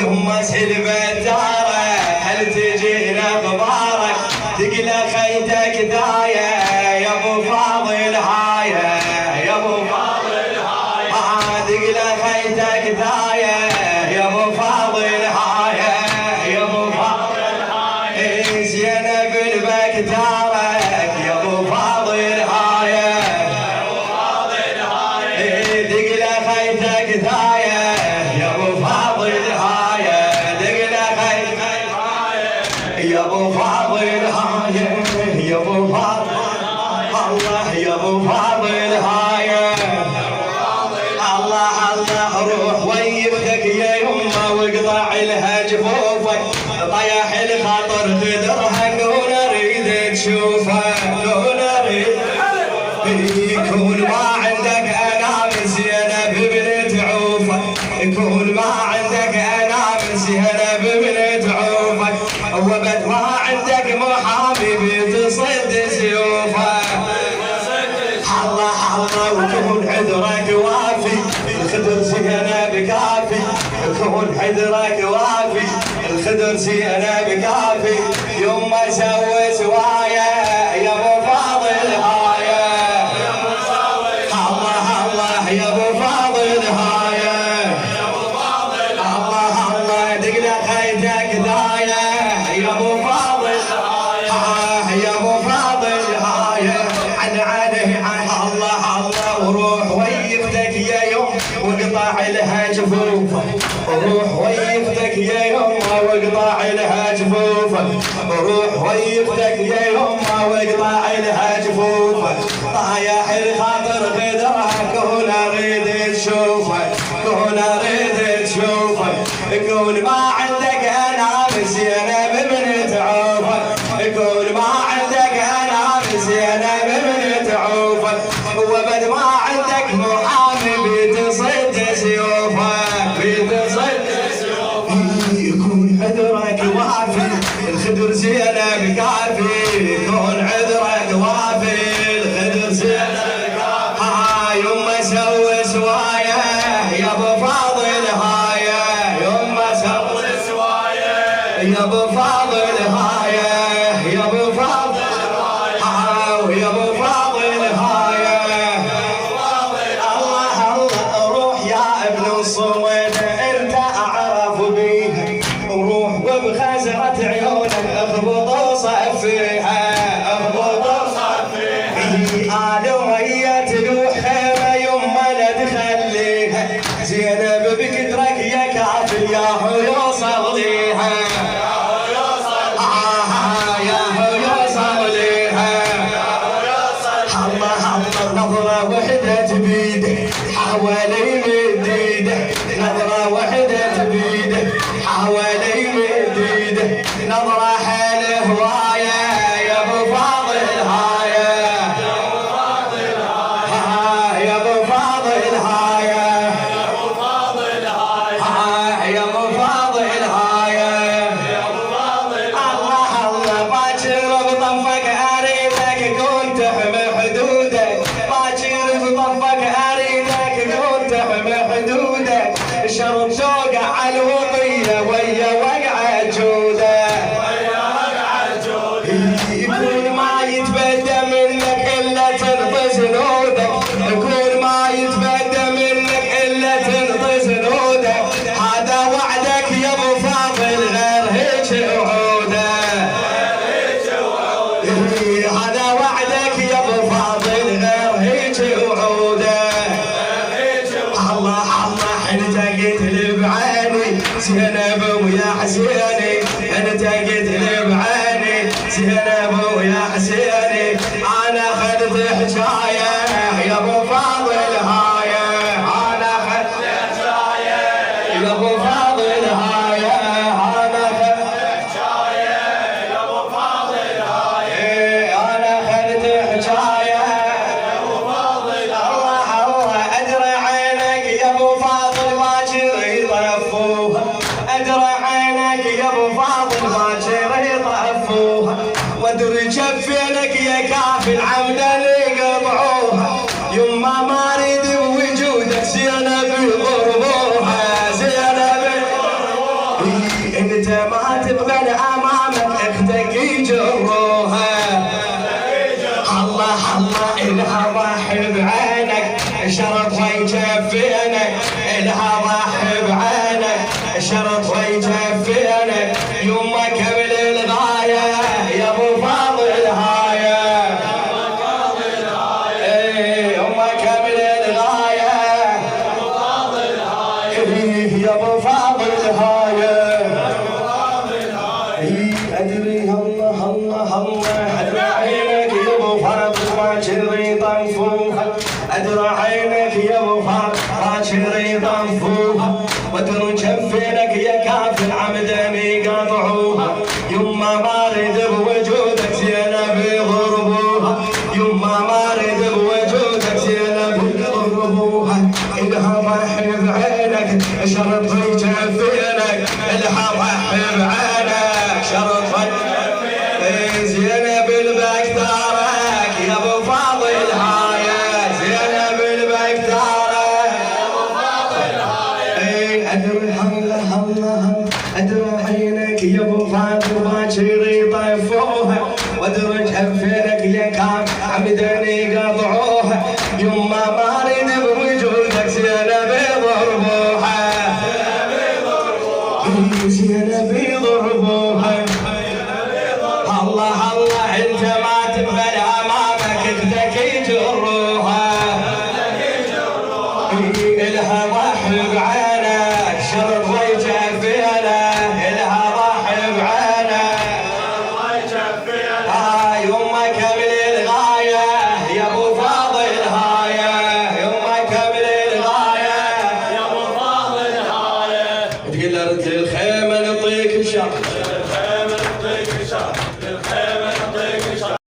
يما سلبت دارك هل تجينا اخبارك تقلى خيتك دايه يا ابو فاضل هايه يا ابو فاضل هايه تقلى خيتك دايه يا ابو فاضل هايه يا ابو فاضل هايه زينب البكتارك يا ابو فاضل هايه يا ابو فاضل هايه تقلى خيتك دايه يا ابو فاضل هايه تقلى خيتك يا ابو فاضل هايه يا ابو فاضل الله يا ابو فاضل هايه الله الله روح ويفتك يا يمه واقطع لها جفوفك طيح الخاطر تدرها كون اريد تشوفها كون اريد يكون ما عندك انا من زينب بنت عوفك يكون ما عندك انا من زينب بنت عوفك وبد ما عندك محامي بتصد سيوفك الله الله وكون عذرك وافي الخدر زينب كافي كون عذرك وافي الخدر زينب كافي يوم ما سوي سوايا يا ابو فاضل هايه الله الله يا ابو فاضل هايه الله الله تقلى خيتك دايه يا ابو فاضل يا ابو فاضل هايه عن الله الله وروح ويفتك يا يوم واقطع لها جفوفك روح ويفتك يا يوم واقطع لها جفوفك روح ويفتك يا يوم واقطع لها جفوفك طايح الخاطر غدرها كون اريد تشوفك كون اريد تشوفك كون ما عندك انا من زينب بنت عوفك كون ما عندك انا من زينب بنت عوفك وبد ما عندك محامي بتصد سيوفك بتصد سيوفك يكون عذرك وافي الخدر زينب كافي يكون عذرك وافي الخدر زينب كافي يما سوي سوايه يا ابو فاضل هايه يما سوي سوايه يا ابو فاضل هايه يا ابو فاضل هايه يا ابو فاضل هايه الله الله روح يا ابن الصويد انت اعرف بيها روح وبخزرة عيونك اخبط وصفيها اخبط وصفيها انا وهي تلوح خيمه يما لا تخليها زينب بكترك يا كافر يا هو يوصل ليها نظرة وحدة تبيده حوالي مديده نظرة وحدة تبيده حوالي مديده نظرة حال هواية يا ابو فاضل هاية يا ابو فاضل هاية يا ابو فاضل هاية يا ابو فاضل هاية الله الله باكر بطفك اريدك كنت تحمي حدودك باكر بطفك اريدك كنت تحمي حدودك شرب توقع على الوطيه ويا وقع جوده يكون ما يتبدى منك الا تنطي زنودك يكون ما يتبدى منك الا تنطي زنودك هذا وعدك يا ابو فاضل غير هيك وعوده هذا وعدك يا ابو فاضل غير هيك وعوده الله الله انت قلت لي بعيني زينب ويا حسيني انت قلت لي بعيني زينب ويا حسيني انا اخذت حجايه يا ابو فاضل هايه انا اخذت حجايه يا ابو فاضل هايه انا اخذت حجايه يا ابو فاضل هايه انا اخذت حجايه يا ابو فاضل الله الله ادري عينك يا ابو فاضل باكر يطفوها ادري عينك يا ابو فاضل باكر يطفوها وادري جفينك يا كافي العمده اللي قطعوها يما ما اريد بوجودك زينب يضربوها زينب انت ما تقبل امامك اختك يجروها. الله الله الها ضاح بعينك شرطها يجفينك، الها ضاح بعينك شرطها يجفينك، يما كمل الغايه يا ابو فاضل هايه، يما كمل الغايه يا ابو فاضل هايه. ادري الله الله الله ادري عينك يا ابو فاضل ما شري طنفوها، ادري عينك يا ابو فاضل ما شري طنفوها، وادري جفينك يا كافل عمدا يقاطعوها، يما ما اريد بوجودك زينب يضربوها، يما ما اريد بوجودك زينب يضربوها، الها ضح بعينك شرط يجفينك، الها ضح بعينك شرط زينب البكتارك يا ابو فاضل هايه، زينب البكتارك يا ابو فاضل هايه. ادري الله الله ادري عينك يا ابو فاضل باكر يطفوها، وادري جفينك يا كام عمدا يقطعوها، يما ما اريد بوجودك زينب يضربوها، زينب يضربوها. الله الله انت ما تقبل امامك اختك يجروها، الها ضح بعينك شرط ويجفينه، الها ضح بعينك يما كمل الغايه يا ابو فاضل هايه، يما كمل الغايه يا ابو فاضل هايه. تقول له رد الخيمه نعطيك الشر، الخيمه نعطيك الشر، الخيمه